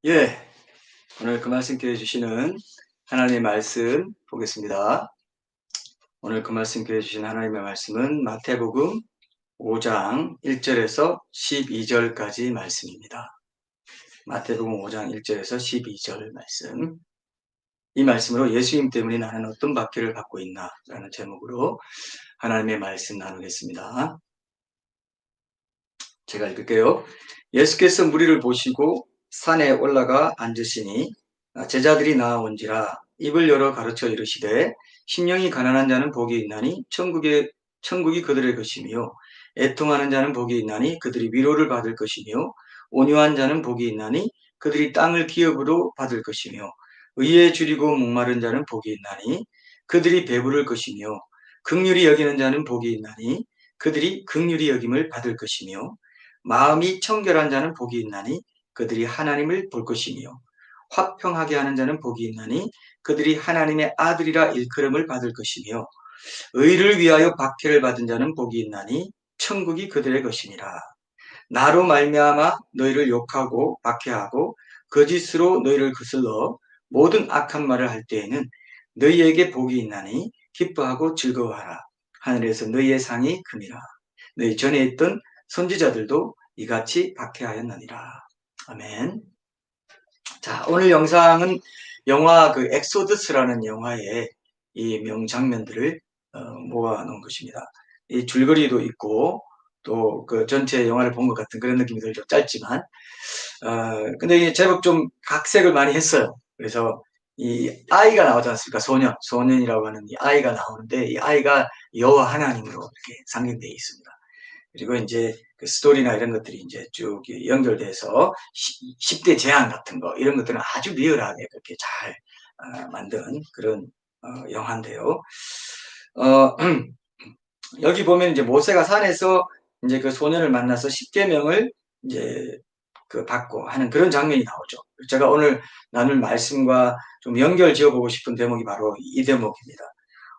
예, 오늘 그 말씀께 해주시는 하나님의 말씀 보겠습니다. 오늘 그 말씀께 해주신 하나님의 말씀은 마태복음 5장 1절에서 12절까지 말씀입니다. 마태복음 5장 1절에서 12절 말씀. 이 말씀으로 예수님 때문에 나는 어떤 박해를 받고 있나 라는 제목으로 하나님의 말씀 나누겠습니다. 제가 읽을게요. 예수께서 무리를 보시고 산에 올라가 앉으시니 제자들이 나아온지라 입을 열어 가르쳐 이르시되 심령이 가난한 자는 복이 있나니 천국이 그들의 것이며 애통하는 자는 복이 있나니 그들이 위로를 받을 것이며 온유한 자는 복이 있나니 그들이 땅을 기업으로 받을 것이며 의에 줄이고 목마른 자는 복이 있나니 그들이 배부를 것이며 긍휼히 여기는 자는 복이 있나니 그들이 긍휼히 여김을 받을 것이며 마음이 청결한 자는 복이 있나니 그들이 하나님을 볼 것이며 화평하게 하는 자는 복이 있나니 그들이 하나님의 아들이라 일컬음을 받을 것이며 의를 위하여 박해를 받은 자는 복이 있나니 천국이 그들의 것이니라. 나로 말미암아 너희를 욕하고 박해하고 거짓으로 너희를 거슬러 모든 악한 말을 할 때에는 너희에게 복이 있나니 기뻐하고 즐거워하라. 하늘에서 너희의 상이 큼이라. 너희 전에 있던 선지자들도 이같이 박해하였느니라. 아멘. 자, 오늘 영상은 영화 그 엑소더스라는 영화의 이 명장면들을 모아놓은 것입니다. 이 줄거리도 있고 또 그 전체 영화를 본 것 같은 그런 느낌이 들죠. 짧지만 근데 이게 제법 좀 각색을 많이 했어요. 그래서 이 아이가 나오지 않습니까? 소년이라고 하는 이 아이가 나오는데 이 아이가 여호와 하나님으로 이렇게 상징되어 있습니다. 그리고 이제 그 스토리나 이런 것들이 이제 쭉 연결돼서 10대 재앙 같은 거 이런 것들은 아주 리얼하게 그렇게 잘 만든 그런 영화인데요. 어, 여기 보면 이제 모세가 산에서 이제 그 소년을 만나서 10계명을 이제 그 받고 하는 그런 장면이 나오죠. 제가 오늘 나눌 말씀과 좀 연결 지어보고 싶은 대목이 바로 이 대목입니다.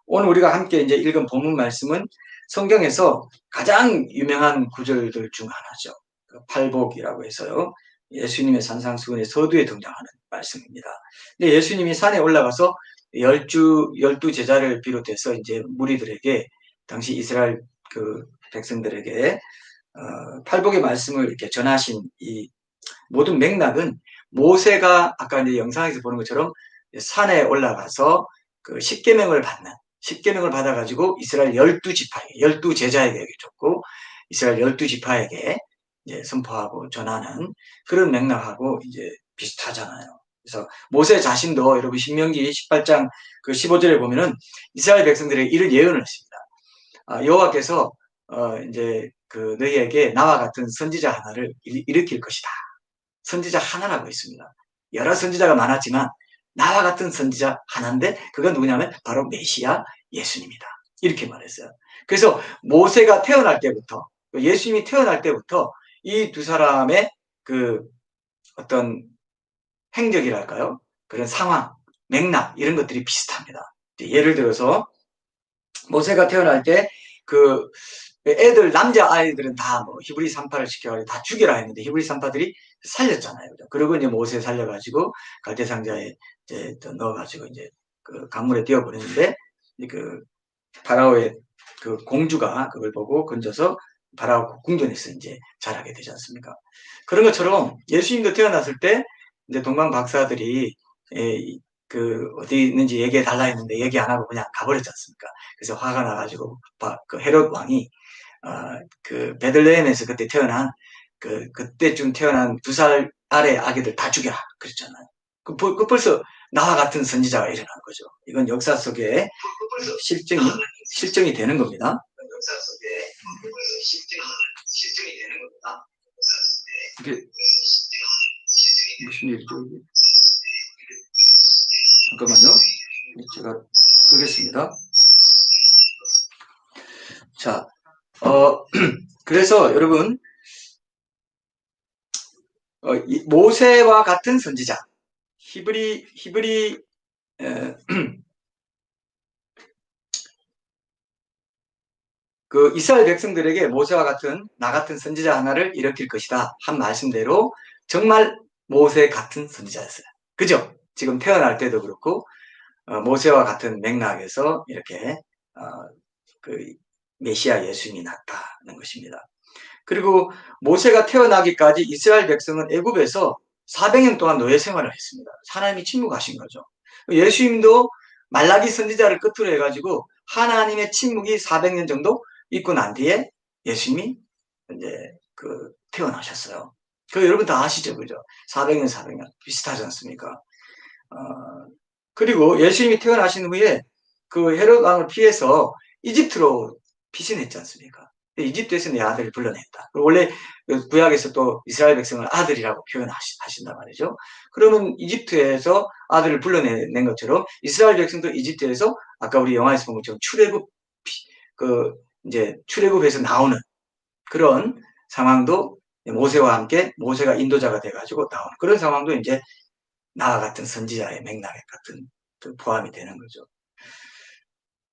오늘 우리가 함께 이제 읽은 본문 말씀은 성경에서 가장 유명한 구절들 중 하나죠. 그 팔복이라고 해서요. 예수님의 산상수훈의 서두에 등장하는 말씀입니다. 근데 예수님이 산에 올라가서 열두 제자를 비롯해서 이제 무리들에게 당시 이스라엘 그 백성들에게 팔복의 말씀을 이렇게 전하신 이 모든 맥락은 모세가 아까 이제 영상에서 보는 것처럼 산에 올라가서 그 십계명을 받아가지고 이스라엘 12지파에, 12제자에게 줬고 이스라엘 12지파에게 이제 선포하고 전하는 그런 맥락하고 이제 비슷하잖아요. 그래서 모세 자신도 여러분 신명기 18장 그 15절에 보면은 이스라엘 백성들에게 이런 예언을 했습니다. 여호와께서 이제 그 너희에게 나와 같은 선지자 하나를 일으킬 것이다. 선지자 하나라고 했습니다. 여러 선지자가 많았지만 나와 같은 선지자 하나인데 그건 누구냐면 바로 메시아 예수님이다. 이렇게 말했어요. 그래서 모세가 태어날 때부터 예수님이 태어날 때부터 이 두 사람의 그 어떤 행적이랄까요? 그런 상황, 맥락 이런 것들이 비슷합니다. 예를 들어서 모세가 태어날 때 그 애들 남자 아이들은 다 뭐 히브리 산파를 시켜가지고 다 죽여라 했는데 히브리 산파들이 살렸잖아요. 그리고 이제 모세 살려가지고 갈대 상자에 이제 넣어가지고 이제 그 강물에 띄워버렸는데 그 파라오의 그 공주가 그걸 보고 건져서 파라오 궁전에서 이제 자라게 되지 않습니까? 그런 것처럼 예수님도 태어났을 때 이제 동방 박사들이 그 어디 있는지 얘기해 달라 했는데 얘기 안 하고 그냥 가버렸지 않습니까? 그래서 화가 나가지고 그 헤롯 왕이 그 베들레헴에서 그때 태어난 그때쯤 태어난 2살 아래 아기들 다 죽여라 그랬잖아요. 그 벌써 나와 같은 선지자가 일어난 거죠. 이건 역사 속에 실정이 되는 겁니다. 역사 속에 실정이 되는 겁니다. 이게 무슨 일이죠? 잠깐만요. 제가 끄겠습니다. 자, 그래서 여러분 모세와 같은 선지자 히브리 그 이스라엘 백성들에게 모세와 같은 나 같은 선지자 하나를 일으킬 것이다 한 말씀대로 정말 모세 같은 선지자였어요. 그죠? 지금 태어날 때도 그렇고 모세와 같은 맥락에서 이렇게 어, 그 메시아 예수님이 났다는 것입니다. 그리고 모세가 태어나기까지 이스라엘 백성은 애굽에서 400년 동안 노예 생활을 했습니다. 하나님이 침묵하신 거죠. 예수님도 말라기 선지자를 끝으로 해가지고 하나님의 침묵이 400년 정도 있고 난 뒤에 예수님이 이제 태어나셨어요. 여러분 다 아시죠, 그죠? 400년, 400년 비슷하지 않습니까? 그리고 예수님이 태어나신 후에 헤롯 왕을 피해서 이집트로 피신했지 않습니까? 이집트에서 내 아들을 불러냈다. 원래 구약에서 또 이스라엘 백성을 아들이라고 표현하신단 말이죠. 그러면 이집트에서 아들을 불러낸 것처럼 이스라엘 백성도 이집트에서 아까 우리 영화에서 본 것처럼 이제 출애굽에서 나오는 그런 상황도 모세와 함께 모세가 인도자가 돼가지고 나오는 그런 상황도 이제 나와 같은 선지자의 맥락에 같은 포함이 되는 거죠.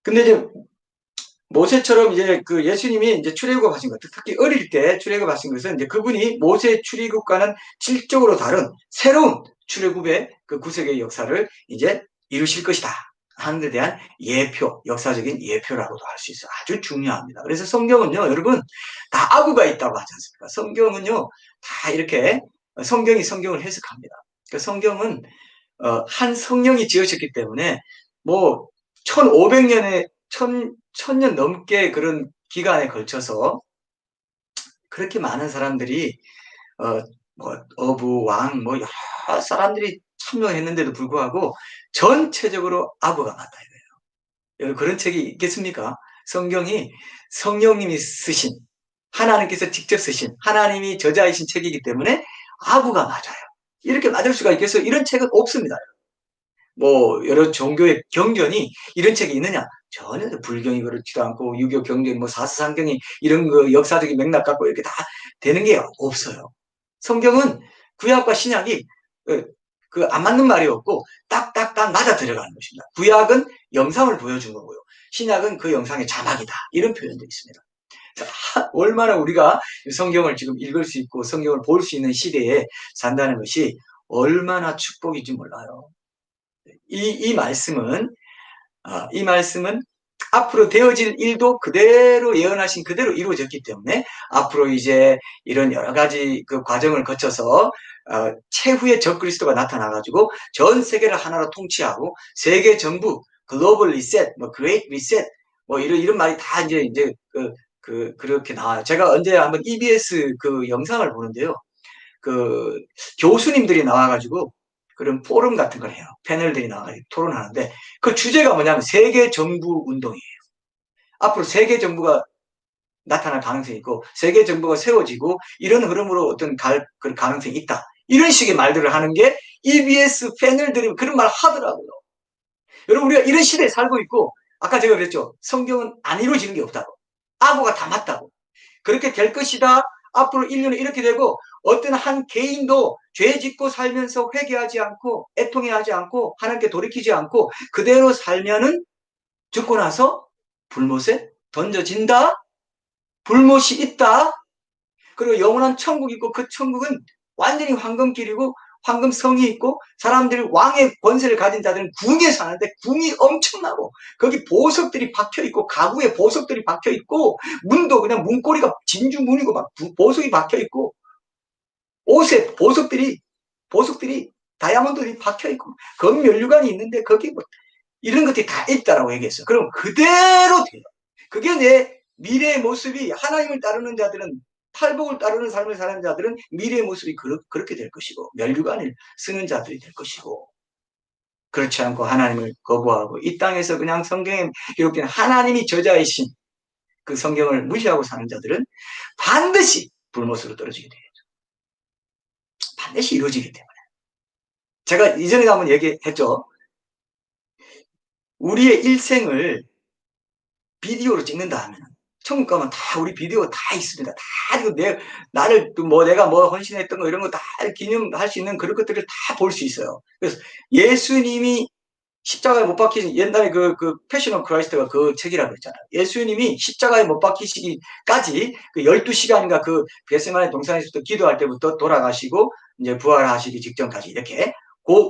근데 이제 모세처럼 이제 예수님이 이제 출애굽하신 것, 특히 어릴 때 출애굽하신 것은 이제 그분이 모세 출애굽과는 질적으로 다른 새로운 출애굽의 구세계의 역사를 이제 이루실 것이다 하는 데 대한 예표, 역사적인 예표라고도 할 수 있어요. 아주 중요합니다. 그래서 성경은요, 여러분 다 아구가 있다고 하지 않습니까? 성경은요, 다 이렇게 성경이 성경을 해석합니다. 성경은 한 성령이 지으셨기 때문에 뭐 1500년에 1000년 넘게 그런 기간에 걸쳐서 그렇게 많은 사람들이 뭐 어부, 왕, 뭐 여러 사람들이 참여했는데도 불구하고 전체적으로 악어가 맞다 이거예요. 여러분 그런 책이 있겠습니까? 성경이 성령님이 쓰신 하나님께서 직접 쓰신 하나님이 저자이신 책이기 때문에 악어가 맞아요. 이렇게 맞을 수가 있겠어요? 이런 책은 없습니다. 뭐 여러 종교의 경전이 이런 책이 있느냐? 전혀 불경이 그렇지도 않고 유교 경전, 뭐 사스상경이 이런 거 역사적인 맥락 갖고 이렇게 다 되는 게 없어요. 성경은 구약과 신약이 안 맞는 말이 없고 딱딱딱 맞아 들어가는 것입니다. 구약은 영상을 보여준 거고요. 신약은 그 영상의 자막이다. 이런 표현도 있습니다. 얼마나 우리가 성경을 지금 읽을 수 있고 성경을 볼 수 있는 시대에 산다는 것이 얼마나 축복인지 몰라요. 이 말씀은 앞으로 되어질 일도 그대로 예언하신 그대로 이루어졌기 때문에 앞으로 이제 이런 여러 가지 과정을 거쳐서 최후의 적그리스도가 나타나가지고 전 세계를 하나로 통치하고 세계 정부 글로벌 리셋, 뭐 그레이트 리셋, 뭐 이런 말이 다 이제 그렇게 나와요. 제가 언제 한번 EBS 영상을 보는데요. 교수님들이 나와가지고 그런 포럼 같은 걸 해요. 패널들이 나와가지고 토론하는데 그 주제가 뭐냐면 세계 정부 운동이에요. 앞으로 세계 정부가 나타날 가능성이 있고 세계 정부가 세워지고 이런 흐름으로 어떤 그런 가능성이 있다. 이런 식의 말들을 하는 게 EBS 패널들이 그런 말 하더라고요. 여러분 우리가 이런 시대에 살고 있고 아까 제가 그랬죠. 성경은 안 이루어지는 게 없다고. 악어가 다 맞다고. 그렇게 될 것이다. 앞으로 인류는 이렇게 되고 어떤 한 개인도 죄 짓고 살면서 회개하지 않고 애통해하지 않고 하나님께 돌이키지 않고 그대로 살면은 죽고 나서 불못에 던져진다. 불못이 있다. 그리고 영원한 천국이 있고 그 천국은 완전히 황금길이고 황금성이 있고 사람들이 왕의 권세를 가진 자들은 궁에 사는데 궁이 엄청나고 거기 보석들이 박혀있고 가구에 보석들이 박혀있고 문도 그냥 문고리가 진주문이고 막 보석이 박혀있고 옷에 보석들이 다이아몬드들이 박혀있고 금면류관이 있는데 거기 뭐 이런 것들이 다 있다라고 얘기했어요. 그럼 그대로 돼요. 그게 내 미래의 모습이 하나님을 따르는 자들은 팔복을 따르는 삶을 사는 자들은 미래의 모습이 그렇게 될 것이고 면류관을 쓰는 자들이 될 것이고 그렇지 않고 하나님을 거부하고 이 땅에서 그냥 성경에 기록된 하나님이 저자이신 그 성경을 무시하고 사는 자들은 반드시 불못으로 떨어지게 돼요. 반드시 이루어지기 때문에. 제가 이전에 한번 얘기했죠. 우리의 일생을 비디오로 찍는다 하면 천국 가면 다 우리 비디오 다 있습니다. 다 이거 내가 뭐 헌신했던 거 이런 거 다 기념할 수 있는 그런 것들을 다 볼 수 있어요. 그래서 예수님이 십자가에 못 박히신 옛날에 그 패션 오브 크라이스트가 그 책이라고 했잖아요. 예수님이 십자가에 못 박히시기까지 그 12시간인가 그 겟세마네 동산에서부터 기도할 때부터 돌아가시고 이제 부활하시기 직전까지 이렇게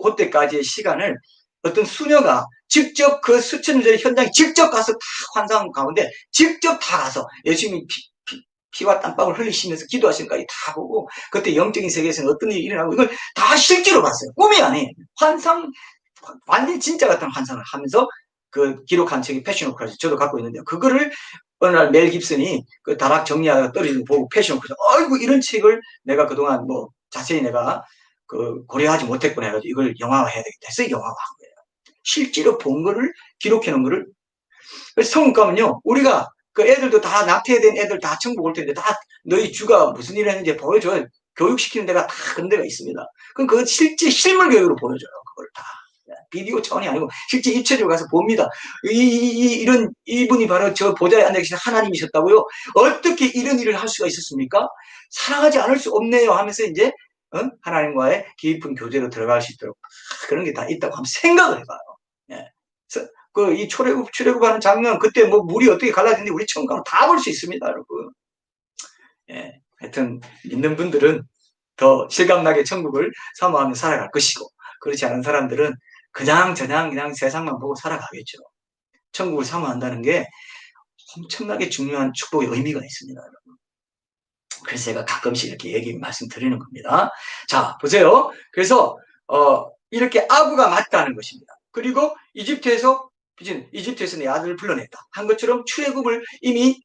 그때까지의 시간을 어떤 수녀가 직접 그 수천년의 현장에 직접 가서 다 환상 가운데 직접 다 가서 예수님이 피와 땀방울 흘리시면서 기도하시는 것까지 다 보고 그때 영적인 세계에서는 어떤 일이 일어나고 이걸 다 실제로 봤어요. 꿈이 아니에요. 환상 완전히 진짜 같은 환상을 하면서 그 기록한 책이 패션 오브 크라이스트 저도 갖고 있는데요. 그거를 어느 날 멜 깁슨이 그 다락 정리하다가 떨어지는 거 보고 패션 오브 크라이스트 아이고 이런 책을 내가 그동안 뭐 자세히 내가 그 고려하지 못했구나 해가지고 이걸 영화화해야 되겠다 해서 영화화한 거예요. 실제로 본 거를 기록해 놓은 거를 그래서 성국 가면요 우리가 그 애들도 다 낙태된 애들 다 천국 올 텐데 다 너희 주가 무슨 일을 했는지 보여줘요. 교육시키는 데가 다 그런 데가 있습니다. 그럼 그 실제 실물 교육으로 보여줘요. 그걸 다. 비디오 차원이 아니고 실제 입체적으로 가서 봅니다. 이런 이분이 바로 저 보좌에 앉아 계신 하나님이셨다고요? 어떻게 이런 일을 할 수가 있었습니까? 사랑하지 않을 수 없네요 하면서 이제 하나님과의 깊은 교제로 들어갈 수 있도록 그런 게 다 있다고 한번 생각을 해봐요. 예. 이 출애굽하는 장면 그때 뭐 물이 어떻게 갈라지는지 우리 처음 가면 다 볼 수 있습니다, 여러분. 예. 하여튼 믿는 분들은 더 실감나게 천국을 사모하며 살아갈 것이고 그렇지 않은 사람들은 그냥 세상만 보고 살아가겠죠. 천국을 사모한다는 게 엄청나게 중요한 축복의 의미가 있습니다, 여러분. 그래서 제가 가끔씩 이렇게 말씀드리는 겁니다. 자, 보세요. 그래서 이렇게 아구가 맞다는 것입니다. 그리고 이집트에서 내 아들을 불러냈다 한 것처럼 출애굽을 이미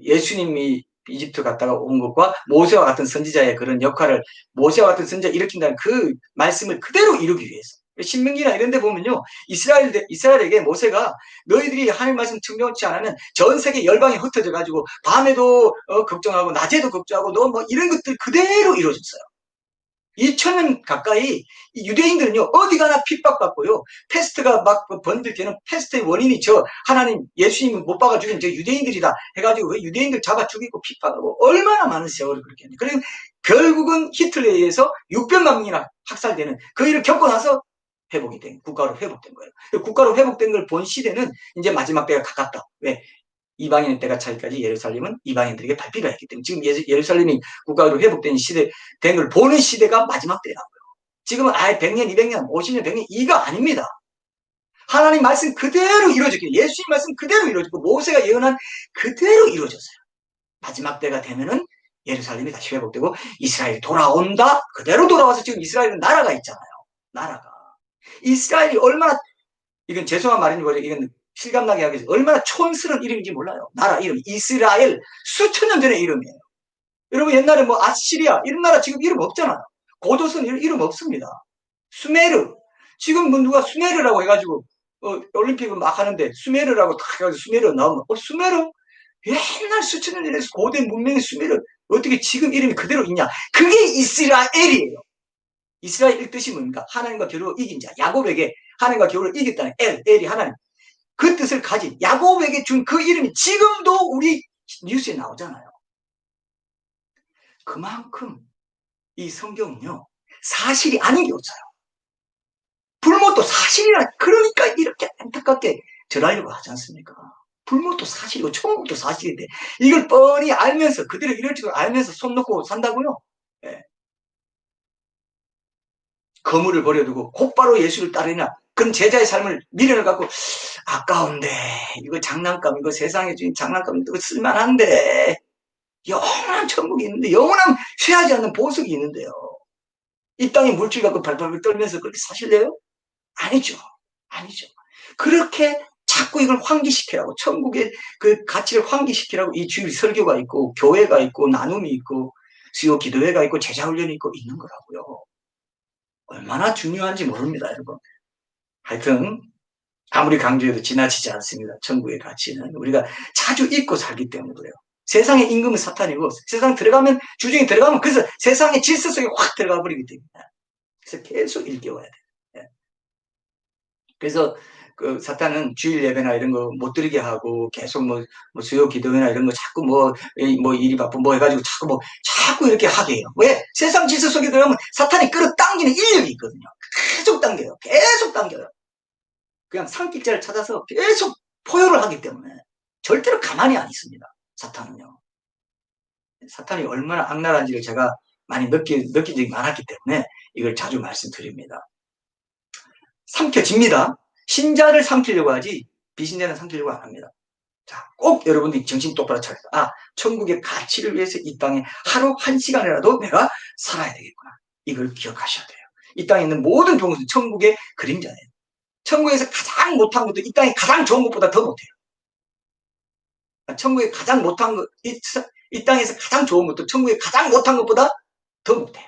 예수님이 이집트 갔다가 온 것과 모세와 같은 선지자의 그런 역할을 모세와 같은 선지자 일으킨다는 그 말씀을 그대로 이루기 위해서 신명기나 이런 데 보면요 이스라엘에게 모세가 너희들이 하나님 말씀 청정치 않으면 전 세계 열방이 흩어져 가지고 밤에도 걱정하고 낮에도 걱정하고 너 뭐 이런 것들 그대로 이루어졌어요. 2000년 가까이 유대인들은요 어디 가나 핍박받고요 패스트가 막 번들 때는 패스트의 원인이 저 하나님 예수님을 못 박아 죽인 저 유대인들이다 해가지고 유대인들 잡아 죽이고 핍박하고 얼마나 많은 세월을 그렇게 했는데 그리고 결국은 히틀러에 의해서 600만 명이나 학살되는 그 일을 겪고 나서 회복이 된 국가로 회복된 거예요. 국가로 회복된 걸 본 시대는 이제 마지막 때가 가깝다. 왜? 이방인의 때가 차기까지 예루살렘은 이방인들에게 발비가 했기 때문에 지금 예루살렘이 국가로 회복된 시대 된 걸 보는 시대가 마지막 때라고요. 지금은 아예 100년, 200년, 50년, 100년 이가 아닙니다. 하나님 말씀 그대로 이루어졌고 예수님 말씀 그대로 이루어졌고 모세가 예언한 그대로 이루어졌어요. 마지막 때가 되면은 예루살렘이 다시 회복되고 이스라엘이 돌아온다. 그대로 돌아와서 지금 이스라엘은 나라가 있잖아요. 나라가. 이스라엘이 얼마나 이건 죄송한 말인지 모르겠어요. 이건 실감나게 하겠어요. 얼마나 촌스러운 이름인지 몰라요. 나라 이름 이스라엘 수천 년 전의 이름이에요. 여러분 옛날에 뭐 아시리아 이런 나라 지금 이름 없잖아요. 고조선 이름 없습니다. 수메르 지금 뭐 누가 수메르라고 해가지고 올림픽을 막 하는데 수메르라고 딱 해가지고 수메르 나오면 수메르 옛날 수천 년 전에 고대 문명의 수메르 어떻게 지금 이름이 그대로 있냐. 그게 이스라엘이에요. 이스라엘 뜻이 뭡니까? 하나님과 겨루어 이긴 자. 야곱에게 하나님과 겨루어 이겼다는 엘이 하나님. 그 뜻을 가진 야곱에게 준 그 이름이 지금도 우리 뉴스에 나오잖아요. 그만큼 이 성경은요. 사실이 아닌 게 없어요. 불못도 사실이라 그러니까 이렇게 안타깝게 전하려고 하지 않습니까? 불못도 사실이고 천국도 사실인데 이걸 뻔히 알면서 그대로 이럴 줄 알면서 손 놓고 산다고요? 예. 거물을 버려두고 곧바로 예수를 따르냐 그런 제자의 삶을 미련을 갖고 아까운데 이거 장난감 이거 세상에 주인 장난감 이거 쓸만한데 영원한 천국이 있는데 영원한 쇠하지 않는 보석이 있는데요. 이 땅에 물질 갖고 발발발 떨면서 그렇게 사실래요? 아니죠. 아니죠. 그렇게 자꾸 이걸 환기시키라고 천국의 그 가치를 환기시키라고 이 주일 설교가 있고 교회가 있고 나눔이 있고 수요 기도회가 있고 제자훈련이 있고 있는 거라고요. 얼마나 중요한지 모릅니다, 여러분. 하여튼 아무리 강조해도 지나치지 않습니다. 천국의 가치는 우리가 자주 잊고 살기 때문에 그래요. 세상의 임금은 사탄이고 세상 들어가면 주중에 들어가면 그래서 세상의 질서 속에 확 들어가 버리기 때문에 그래서 계속 일깨워야 돼요. 네. 그래서 그 사탄은 주일 예배나 이런 거 못 드리게 하고 계속 뭐 수요 기도회나 이런 거 자꾸 뭐 일이 바쁘 뭐 해가지고 자꾸 이렇게 하게 해요. 왜? 세상 질서 속에 들어가면 사탄이 끌어당기는 인력이 있거든요. 계속 당겨요. 계속 당겨요. 그냥 산길자를 찾아서 계속 포효를 하기 때문에 절대로 가만히 안 있습니다. 사탄은요. 사탄이 얼마나 악랄한지를 제가 많이 느낀 적이 많았기 때문에 이걸 자주 말씀드립니다. 삼켜집니다. 신자를 삼키려고 하지 비신자는 삼키려고 안 합니다. 자, 꼭 여러분들이 정신 똑바로 차려서 천국의 가치를 위해서 이 땅에 하루 한 시간이라도 내가 살아야 되겠구나. 이걸 기억하셔야 돼요. 이 땅에 있는 모든 종은 천국의 그림자예요. 천국에서 가장 못한 것도 이 땅에 가장 좋은 것보다 더 못해요. 천국에 가장 못한 것, 이 땅에서 가장 좋은 것도 천국에 가장 못한 것보다 더 못해요.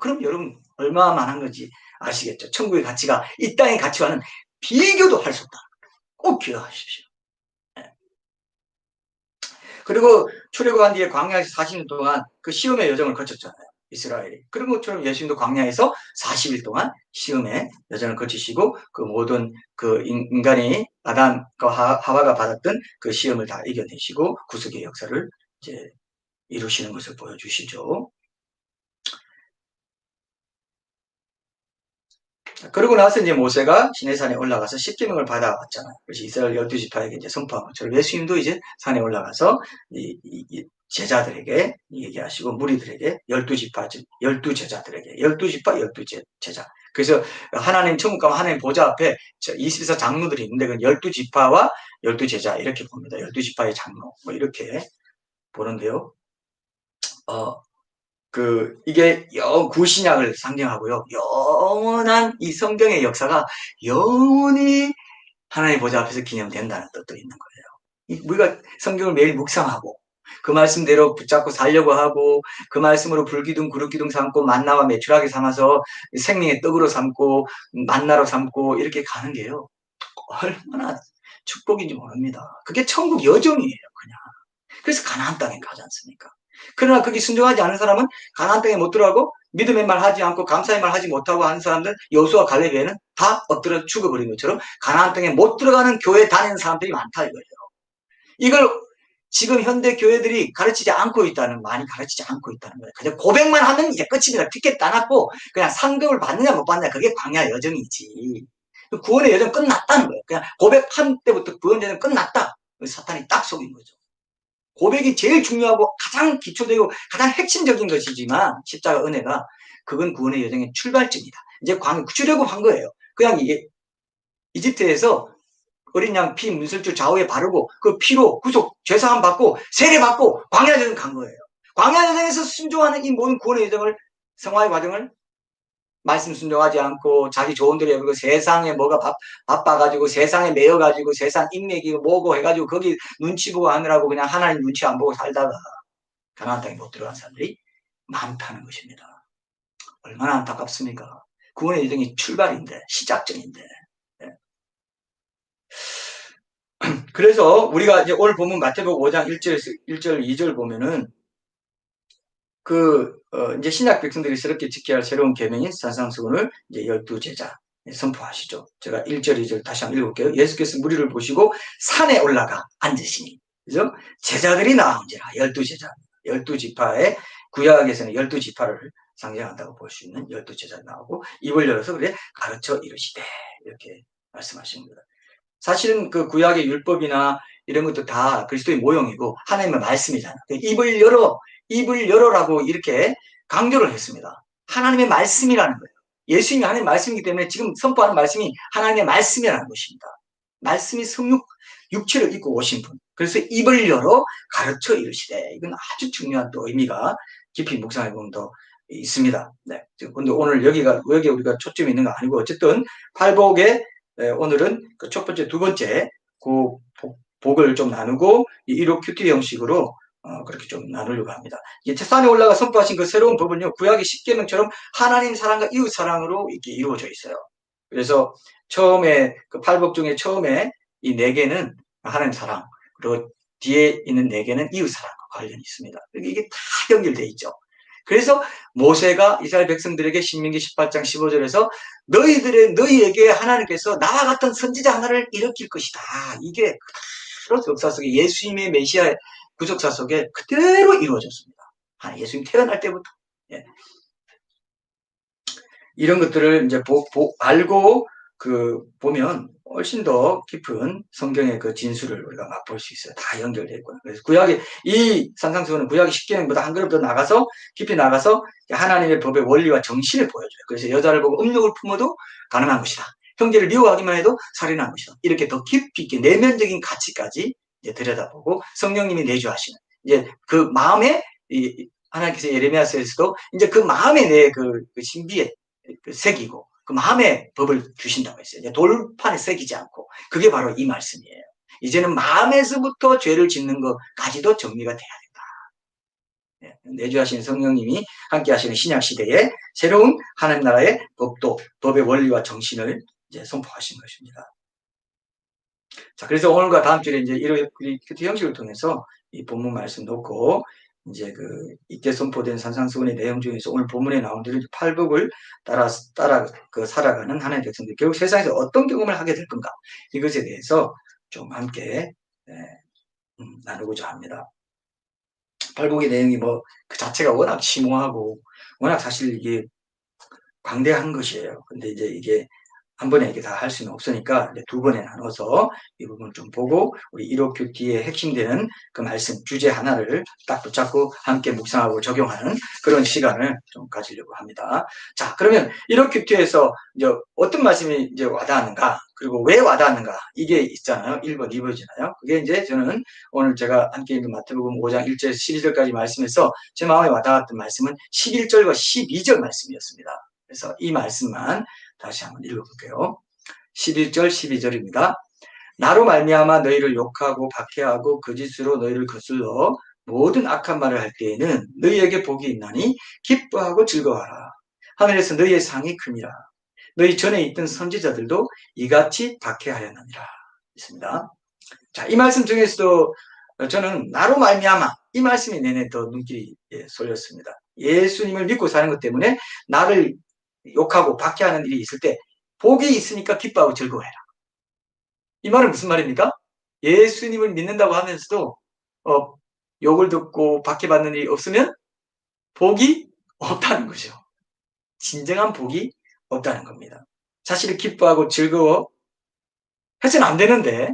그럼 여러분 얼마나 많은 건지 아시겠죠? 천국의 가치가 이 땅의 가치와는 비교도 할 수 없다. 꼭 기억하십시오. 네. 그리고 출애굽한 뒤에 광야에서 40년 동안 그 시험의 여정을 거쳤잖아요. 이스라엘이. 그런 것처럼 예수님도 광야에서 40일 동안 시험의 여정을 거치시고 그 모든 그 인간이 아담과 하와가 받았던 그 시험을 다 이겨내시고 구속의 역사를 이제 이루시는 것을 보여주시죠. 그러고 나서 이제 모세가 시내산에 올라가서 십계명을 받아왔잖아요. 그래서 이스라엘 12지파에게 이제 선포한 것처럼 예수님도 이제 산에 올라가서 이 제자들에게 얘기하시고 무리들에게 12지파, 즉 12제자들에게 12지파, 12제자. 그래서 하나님 천국 가면 하나님 보좌 앞에 24 장로들이 있는데 그건 12지파와 12제자 이렇게 봅니다. 12지파의 장로 뭐 이렇게 보는데요. 이게 구신약을 상징하고요. 영원한 이 성경의 역사가 영원히 하나님 보좌 앞에서 기념된다는 뜻도 있는 거예요. 우리가 성경을 매일 묵상하고 그 말씀대로 붙잡고 살려고 하고 그 말씀으로 불기둥 그릇기둥 삼고 만나와 매출하게 삼아서 생명의 떡으로 삼고 만나로 삼고 이렇게 가는 게요. 얼마나 축복인지 모릅니다. 그게 천국 여정이에요. 그냥. 그래서 가나안 땅에 가지 않습니까? 그러나 거기 순종하지 않은 사람은 가나안 땅에 못 들어가고 믿음의 말 하지 않고 감사의 말 하지 못하고 하는 사람들 여호수아 갈렙에는 다 엎드려 죽어버린 것처럼 가나안 땅에 못 들어가는 교회 다니는 사람들이 많다 이거예요. 이걸 지금 현대 교회들이 가르치지 않고 있다는, 많이 가르치지 않고 있다는 거예요. 그냥 고백만 하면 이제 끝입니다. 티켓 따놨고 그냥 상급을 받느냐 못 받느냐 그게 광야 여정이지. 구원의 여정 끝났다는 거예요. 그냥 고백한 때부터 구원 여정 끝났다. 사탄이 딱 속인 거죠. 고백이 제일 중요하고 가장 기초되고 가장 핵심적인 것이지만 십자가 은혜가 그건 구원의 여정의 출발점이다. 이제 출애굽한 거예요. 그냥 이게 이집트에서 어린 양 피 문설주 좌우에 바르고 그 피로 구속 죄사함 받고 세례 받고 광야 여정 간 거예요. 광야 여정에서 순종하는 이 모든 구원의 여정을 성화의 과정을 말씀 순종하지 않고 자기 좋은 대로 해보고 세상에 뭐가 바빠가지고 세상에 매여가지고 세상 인맥이고 뭐고 해가지고 거기 눈치 보고 하느라고 그냥 하나님 눈치 안 보고 살다가 가나안 땅에 못 들어간 사람들이 많다는 것입니다. 얼마나 안타깝습니까? 구원의 여정이 출발인데 시작점인데. 네. 그래서 우리가 이제 오늘 보면 마태복음 5장 1절 2절 보면은 이제 신약 백성들이 새롭게 지켜야 할 새로운 계명인 산상수훈을 이제 12제자 선포하시죠. 제가 1절, 2절 다시 한번 읽어볼게요. 예수께서 무리를 보시고 산에 올라가 앉으시니, 그죠? 제자들이 나온지라, 12제자. 12지파의, 구약에서는 12지파를 상징한다고 볼 수 있는 12제자 나오고, 입을 열어서 그래 가르쳐 이르시되, 이렇게 말씀하십니다. 사실은 그 구약의 율법이나 이런 것도 다 그리스도의 모형이고 하나님의 말씀이잖아. 입을 열어라고 이렇게 강조를 했습니다. 하나님의 말씀이라는 거예요. 예수님이 하나님의 말씀이기 때문에 지금 선포하는 말씀이 하나님의 말씀이라는 것입니다. 말씀이 육체를 입고 오신 분. 그래서 입을 열어 가르쳐 이르시되, 이건 아주 중요한 또 의미가 깊이 묵상해 보면 더 있습니다. 네. 근데 오늘 여기에 우리가 초점이 있는 거 아니고 어쨌든 팔복에 오늘은 그 첫 번째, 두 번째 그 복을 좀 나누고 1호 큐티 형식으로 그렇게 좀 나누려고 합니다. 이제 산에 올라가 선포하신 그 새로운 법은요, 구약의 십계명처럼 하나님 사랑과 이웃 사랑으로 이렇게 이루어져 있어요. 그래서 처음에 그 팔복 중에 처음에 이 네 개는 하나님 사랑, 그리고 뒤에 있는 네 개는 이웃 사랑과 관련이 있습니다. 이게 다 연결돼 있죠. 그래서 모세가 이스라엘 백성들에게 신명기 18장 15절에서 너희에게 하나님께서 나와 같은 선지자 하나를 일으킬 것이다. 이게 그대로 역사 속에 예수님의 메시아 구속사 속에 그대로 이루어졌습니다. 예수님 태어날 때부터. 예. 이런 것들을 이제 알고 보면 훨씬 더 깊은 성경의 그 진수를 우리가 맛볼 수 있어요. 다 연결되어 있고요. 그래서 이 산상수훈은 구약의 10계명보다 한 걸음 더 나가서, 깊이 나가서 하나님의 법의 원리와 정신을 보여줘요. 그래서 여자를 보고 음욕을 품어도 가늠한 것이다. 형제를 미워하기만 해도 살인한 것이다. 이렇게 더 깊이 있게 내면적인 가치까지 이제 들여다보고 성령님이 내주하시는, 이제 그 마음에, 하나님께서 예레미야서에서도 이제 그 마음에 그 신비에 새기고, 그 마음의 법을 주신다고 했어요. 돌판에 새기지 않고. 그게 바로 이 말씀이에요. 이제는 마음에서부터 죄를 짓는 것까지도 정리가 돼야 된다. 내주하신 성령님이 함께 하시는 신약 시대에 새로운 하나님 나라의 법의 원리와 정신을 이제 선포하신 것입니다. 자, 그래서 오늘과 다음 주에 이제 이런 큐티 형식을 통해서 이 본문 말씀 놓고, 이제 이때 선포된 산상수훈의 내용 중에서 오늘 본문에 나온 대로 팔복을 따라 살아가는 하나님의 백성들, 결국 세상에서 어떤 경험을 하게 될 건가, 이것에 대해서 좀 함께 나누고자 합니다. 팔복의 내용이 그 자체가 워낙 심오하고 워낙 사실 이게 광대한 것이에요. 근데 이제 이게 한 번에 이렇게 다 할 수는 없으니까 두 번에 나눠서 이 부분을 좀 보고, 우리 1호 큐티의 핵심되는 그 말씀 주제 하나를 딱 붙잡고 함께 묵상하고 적용하는 그런 시간을 좀 가지려고 합니다. 자, 그러면 1호 큐티에서 이제 어떤 말씀이 이제 와닿았는가, 그리고 왜 와닿았는가, 이게 있잖아요. 1번, 2번이잖아요. 그게 이제 저는 오늘 제가 함께 읽은 마태복음 5장 1절 12절까지 말씀에서 제 마음에 와닿았던 말씀은 11절과 12절 말씀이었습니다. 그래서 이 말씀만 다시 한번 읽어볼게요. 11절 12절입니다. 나로 말미암아 너희를 욕하고 박해하고 거짓으로 너희를 거슬러 모든 악한 말을 할 때에는 너희에게 복이 있나니 기뻐하고 즐거워하라. 하늘에서 너희의 상이 큼이라. 너희 전에 있던 선지자들도 이같이 박해하였느니라. 있습니다. 자, 이 말씀 중에서도 저는 나로 말미암아, 이 말씀이 내내 더 눈길이 쏠렸습니다. 예수님을 믿고 사는 것 때문에 나를 욕하고 박해하는 일이 있을 때 복이 있으니까 기뻐하고 즐거워해라. 이 말은 무슨 말입니까? 예수님을 믿는다고 하면서도 욕을 듣고 박해받는 일이 없으면 복이 없다는 거죠. 진정한 복이 없다는 겁니다. 사실 기뻐하고 즐거워 해서는 안 되는데,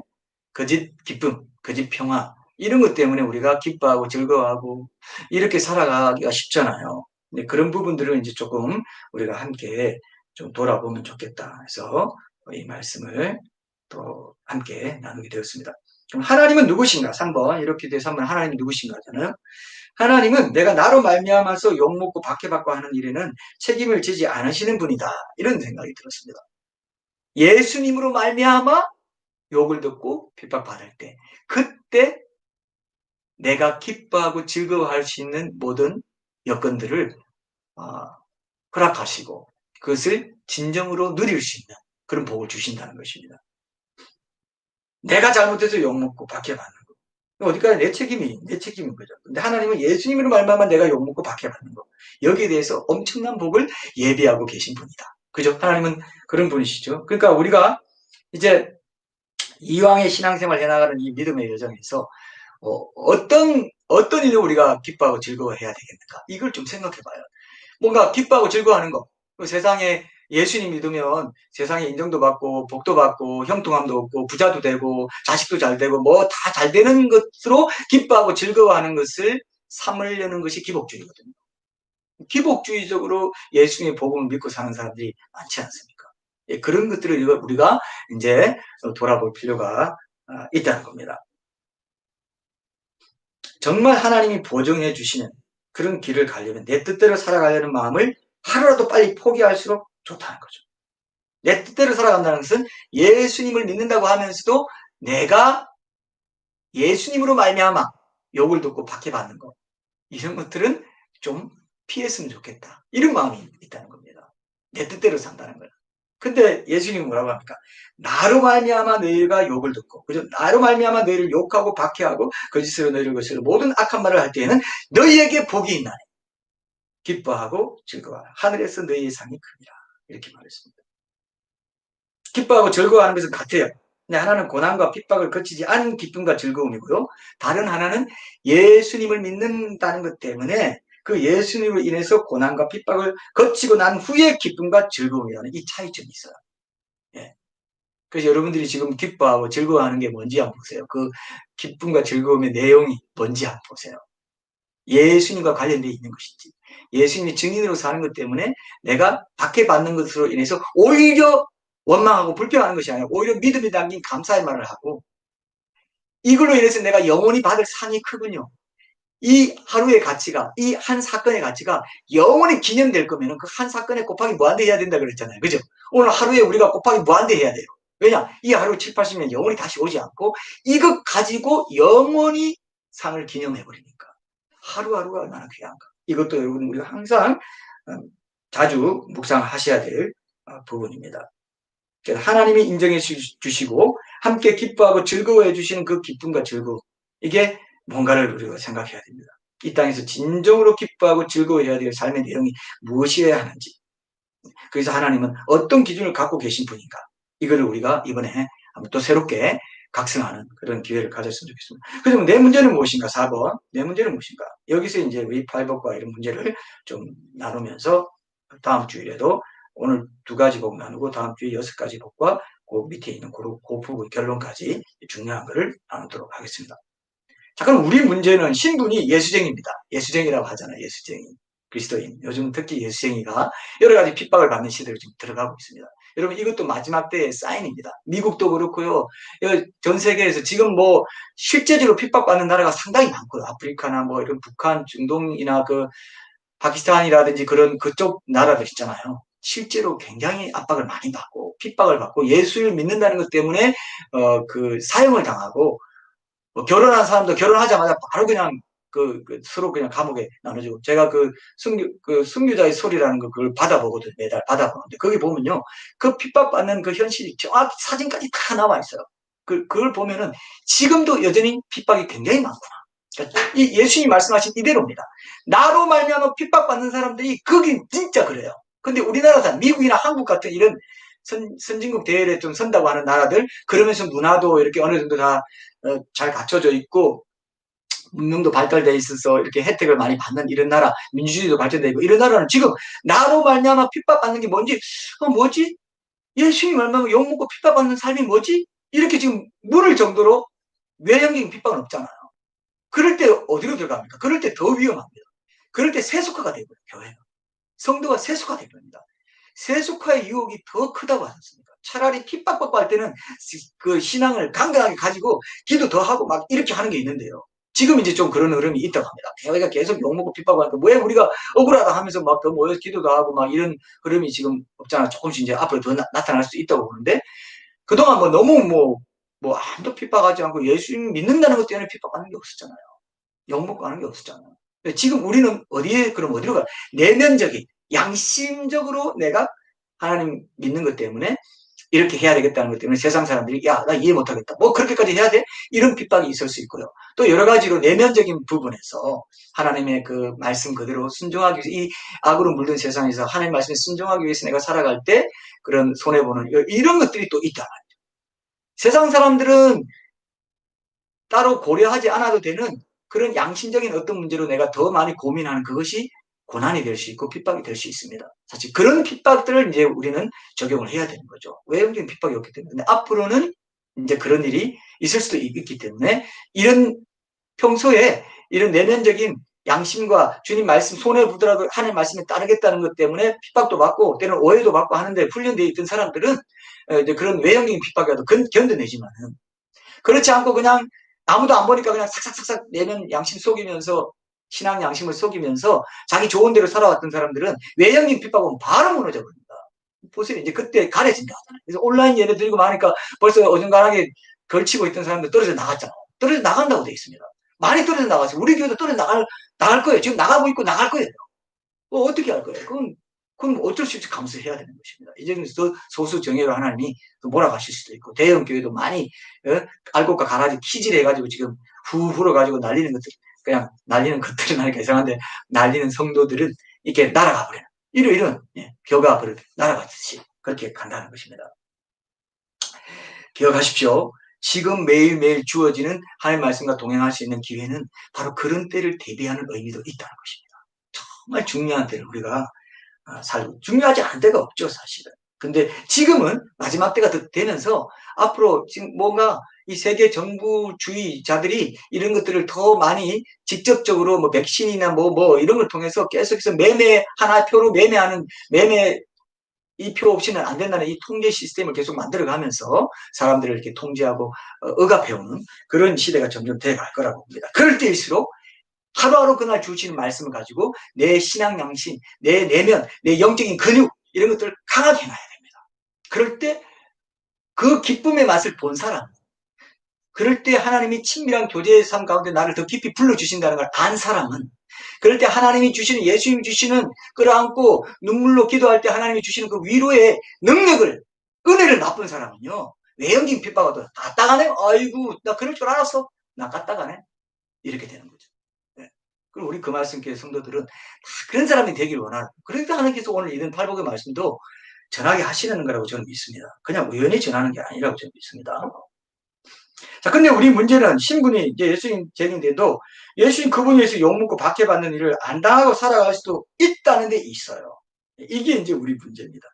거짓 기쁨, 거짓 평화, 이런 것 때문에 우리가 기뻐하고 즐거워하고 이렇게 살아가기가 쉽잖아요. 근데 그런 부분들을 이제 조금 우리가 함께 좀 돌아보면 좋겠다 해서 이 말씀을 또 함께 나누게 되었습니다. 그럼 하나님은 누구신가? 3번, 이렇게 돼서 한번 하나님이 누구신가 하잖아요. 하나님은 내가 나로 말미암아서 욕먹고 박해받고 하는 일에는 책임을 지지 않으시는 분이다, 이런 생각이 들었습니다. 예수님으로 말미암아 욕을 듣고 핍박받을 때, 그때 내가 기뻐하고 즐거워할 수 있는 모든 여건들을 허락하시고 그것을 진정으로 누릴 수 있는 그런 복을 주신다는 것입니다. 내가 잘못해서 욕먹고 박해받는 거, 어디까지 내 책임인 거죠. 근데 하나님은 예수님으로 말미암아 내가 욕먹고 박해받는 거, 여기에 대해서 엄청난 복을 예비하고 계신 분이다. 그죠? 하나님은 그런 분이시죠. 그러니까 우리가 이제 이왕의 신앙생활 해나가는 이 믿음의 여정에서 어떤 일로 우리가 기뻐하고 즐거워해야 되겠는가, 이걸 좀 생각해봐요. 뭔가 기뻐하고 즐거워하는 거, 세상에 예수님 믿으면 세상에 인정도 받고 복도 받고 형통함도 없고 부자도 되고 자식도 잘 되고 뭐 다 잘 되는 것으로 기뻐하고 즐거워하는 것을 삼으려는 것이 기복주의거든요. 기복주의적으로 예수님의 복음을 믿고 사는 사람들이 많지 않습니까? 그런 것들을 우리가 이제 돌아볼 필요가 있다는 겁니다. 정말 하나님이 보정해 주시는 그런 길을 가려면, 내 뜻대로 살아가려는 마음을 하루라도 빨리 포기할수록 좋다는 거죠. 내 뜻대로 살아간다는 것은 예수님을 믿는다고 하면서도 내가 예수님으로 말미암아 욕을 듣고 박해받는 것, 이런 것들은 좀 피했으면 좋겠다, 이런 마음이 있다는 겁니다. 내 뜻대로 산다는 거예요. 근데 예수님은 뭐라고 합니까? 나로 말미암아 너희가 욕을 듣고, 그죠? 나로 말미암아 너희를 욕하고 박해하고 거짓으로 너희를 거스르 모든 악한 말을 할 때에는 너희에게 복이 있나니 기뻐하고 즐거워하라. 하늘에서 너희의 상이 큽니다. 이렇게 말했습니다. 기뻐하고 즐거워하는 것은 같아요. 근데 하나는 고난과 핍박을 거치지 않은 기쁨과 즐거움이고요. 다른 하나는 예수님을 믿는다는 것 때문에 그 예수님으로 인해서 고난과 핍박을 거치고 난 후에 기쁨과 즐거움이라는 이 차이점이 있어요. 예. 그래서 여러분들이 지금 기뻐하고 즐거워하는 게 뭔지 한번 보세요. 그 기쁨과 즐거움의 내용이 뭔지 한번 보세요. 예수님과 관련되어 있는 것인지, 예수님이 증인으로 사는 것 때문에 내가 박해받는 것으로 인해서 오히려 원망하고 불평하는 것이 아니라 오히려 믿음이 담긴 감사의 말을 하고, 이걸로 인해서 내가 영원히 받을 상이 크군요. 이 하루의 가치가, 이 한 사건의 가치가 영원히 기념될 거면 그 한 사건에 곱하기 무한대 해야 된다 그랬잖아요. 그죠? 오늘 하루에 우리가 곱하기 무한대 해야 돼요. 왜냐? 이 하루 7, 80년 영원히 다시 오지 않고 이것 가지고 영원히 상을 기념해버리니까. 하루하루가 얼마나 귀한가. 이것도 여러분 우리가 항상 자주 묵상하셔야 될 부분입니다. 하나님이 인정해 주시고 함께 기뻐하고 즐거워해 주시는 그 기쁨과 즐거움, 이게 뭔가를 우리가 생각해야 됩니다. 이 땅에서 진정으로 기뻐하고 즐거워해야 될 삶의 내용이 무엇이어야 하는지, 그래서 하나님은 어떤 기준을 갖고 계신 분인가, 이거를 우리가 이번에 한번 또 새롭게 각성하는 그런 기회를 가졌으면 좋겠습니다. 그러면 내 문제는 무엇인가? 4번. 내 문제는 무엇인가? 여기서 이제 우리 팔복과 이런 문제를 좀 나누면서 다음 주일에도 오늘 2가지 복 나누고 다음 주에 6가지 복과 그 밑에 있는 그 부분 결론까지 중요한 것을 나누도록 하겠습니다. 자, 그럼 우리 문제는 신분이 예수쟁이입니다. 예수쟁이라고 하잖아요. 예수쟁이. 그리스도인. 요즘 특히 예수쟁이가 여러 가지 핍박을 받는 시대로 지금 들어가고 있습니다. 여러분, 이것도 마지막 때의 사인입니다. 미국도 그렇고요. 전 세계에서 지금 뭐 실제적으로 핍박받는 나라가 상당히 많고요. 아프리카나 뭐 이런 북한, 중동이나 그 파키스탄이라든지 그런 그쪽 나라들 있잖아요. 실제로 굉장히 압박을 많이 받고 핍박을 받고 예수를 믿는다는 것 때문에 그 사형을 당하고, 뭐 결혼한 사람도 결혼하자마자 바로 그냥 서로 그냥 감옥에 나눠주고, 제가 그 순교자의 소리라는 거 그걸 받아보거든요. 매달 받아보는데 거기 보면요, 그 핍박받는 그 현실이 정확히 사진까지 다 나와 있어요. 그걸 보면은 지금도 여전히 핍박이 굉장히 많구나. 그러니까 이 예수님이 말씀하신 이대로입니다. 나로 말미암아 핍박받는 사람들이 거긴 진짜 그래요. 근데 우리나라 사람, 미국이나 한국 같은 이런 선진국 대열에 좀 선다고 하는 나라들, 그러면서 문화도 이렇게 어느 정도 다 잘 갖춰져 있고 문명도 발달돼 있어서 이렇게 혜택을 많이 받는 이런 나라, 민주주의도 발전돼 있고 이런 나라는 지금 나로 말미암아 핍박받는 게 뭔지, 뭐지? 예수님 말미암아 욕먹고 핍박받는 삶이 뭐지? 이렇게 지금 물을 정도로 외형적인 핍박은 없잖아요. 그럴 때 어디로 들어갑니까? 그럴 때 더 위험합니다. 그럴 때 세속화가 되고요, 교회가. 성도가 세속화 됩니다. 세속화의 유혹이 더 크다고 하셨습니까? 차라리 핍박받고 할 때는 그 신앙을 강건하게 가지고 기도 더 하고 막 이렇게 하는 게 있는데요. 지금 이제 좀 그런 흐름이 있다고 합니다. 교회가 계속 욕먹고 핍박하니까 왜 우리가 억울하다 하면서 막 더 모여서 기도도 하고 막 이런 흐름이 지금 없잖아. 조금씩 이제 앞으로 더 나타날 수 있다고 보는데, 그동안 뭐 너무 아무도 핍박하지 않고 예수님 믿는다는 것 때문에 핍박하는 게 없었잖아요. 욕먹고 하는 게 없었잖아요. 지금 우리는 그럼 어디로 가? 내면적인, 양심적으로 내가 하나님 믿는 것 때문에 이렇게 해야 되겠다는 것 때문에 세상 사람들이 야, 나 이해 못하겠다. 뭐 그렇게까지 해야 돼? 이런 핍박이 있을 수 있고요. 또 여러 가지로 내면적인 부분에서 하나님의 그 말씀 그대로 순종하기 위해서, 이 악으로 물든 세상에서 하나님 말씀에 순종하기 위해서 내가 살아갈 때 그런 손해보는 이런 것들이 또 있다 말이죠. 세상 사람들은 따로 고려하지 않아도 되는 그런 양심적인 어떤 문제로 내가 더 많이 고민하는 그것이 고난이 될 수 있고 핍박이 될 수 있습니다. 사실 그런 핍박들을 이제 우리는 적용을 해야 되는 거죠. 외형적인 핍박이 없기 때문에. 근데 앞으로는 이제 그런 일이 있을 수도 있기 때문에 이런 평소에 이런 내면적인 양심과 주님 말씀 손해 보더라도 하나님 말씀에 따르겠다는 것 때문에 핍박도 받고 때로는 오해도 받고 하는데 훈련되어 있던 사람들은 이제 그런 외형적인 핍박이라도 견뎌내지만은, 그렇지 않고 그냥 아무도 안 보니까 그냥 삭삭삭삭 내면 양심 속이면서, 신앙 양심을 속이면서 자기 좋은 대로 살아왔던 사람들은 외형적인 핍박은 바로 무너져 버립니다. 보세요. 이제 그때 가려진다 하잖아요. 그래서 온라인 예배 드리고 하니까 벌써 어중간하게 걸치고 있던 사람들 떨어져 나갔잖아요. 떨어져 나간다고 돼 있습니다. 많이 떨어져 나갔어요. 우리 교회도 떨어져 나갈 거예요. 지금 나가고 있고 나갈 거예요. 어떻게 할 거예요? 그건 어쩔 수 없이 감수해야 되는 것입니다. 이제는 소수 정예로 하나님이 몰아가실 수도 있고, 대형 교회도 많이 알곡과 가라지 키질 해가지고 지금 후불어가지고 날리는 것들, 그냥 날리는 것들은 하니까 이상한데, 날리는 성도들은 이렇게 날아가 버려요. 이런 벼가 날아가듯이 그렇게 간다는 것입니다. 기억하십시오. 지금 매일매일 주어지는 하나님의 말씀과 동행할 수 있는 기회는 바로 그런 때를 대비하는 의미도 있다는 것입니다. 정말 중요한 때를 우리가 살고, 중요하지 않은 때가 없죠, 사실은. 근데 지금은 마지막 때가 되면서 앞으로 지금 뭔가 이 세계 정부주의자들이 이런 것들을 더 많이 직접적으로 뭐 백신이나 뭐 이런 걸 통해서 계속해서 하나 표로 매매하는 이 표 없이는 안 된다는 이 통제 시스템을 계속 만들어가면서 사람들을 이렇게 통제하고 억압해오는 그런 시대가 점점 돼갈 거라고 봅니다. 그럴 때일수록 하루하루 그날 주시는 말씀을 가지고 내 신앙 양심, 내 내면, 내 영적인 근육 이런 것들을 강하게 해놔야 됩니다. 그럴 때 그 기쁨의 맛을 본 사람, 그럴 때 하나님이 친밀한 교제의 삶 가운데 나를 더 깊이 불러주신다는 걸 안 사람은, 그럴 때 하나님이 주시는, 예수님이 주시는, 끌어안고 눈물로 기도할 때 하나님이 주시는 그 위로의 능력을, 은혜를 맛본 사람은요, 외형적인 핍박을 다 따가네? 아이고, 나 그럴 줄 알았어. 나 까따가네? 이렇게 되는 거죠. 네. 그럼 우리 그 말씀교회 성도들은 다 그런 사람이 되길 원하고, 그러니까 하나님께서 오늘 이런 팔복의 말씀도 전하게 하시는 거라고 저는 믿습니다. 그냥 우연히 전하는 게 아니라고 저는 믿습니다. 자, 근데 우리 문제는 신분이 이제 예수님 제인데도 예수님 그분에서 욕먹고 박해받는 일을 안 당하고 살아갈 수도 있다는 데 있어요. 이게 이제 우리 문제입니다.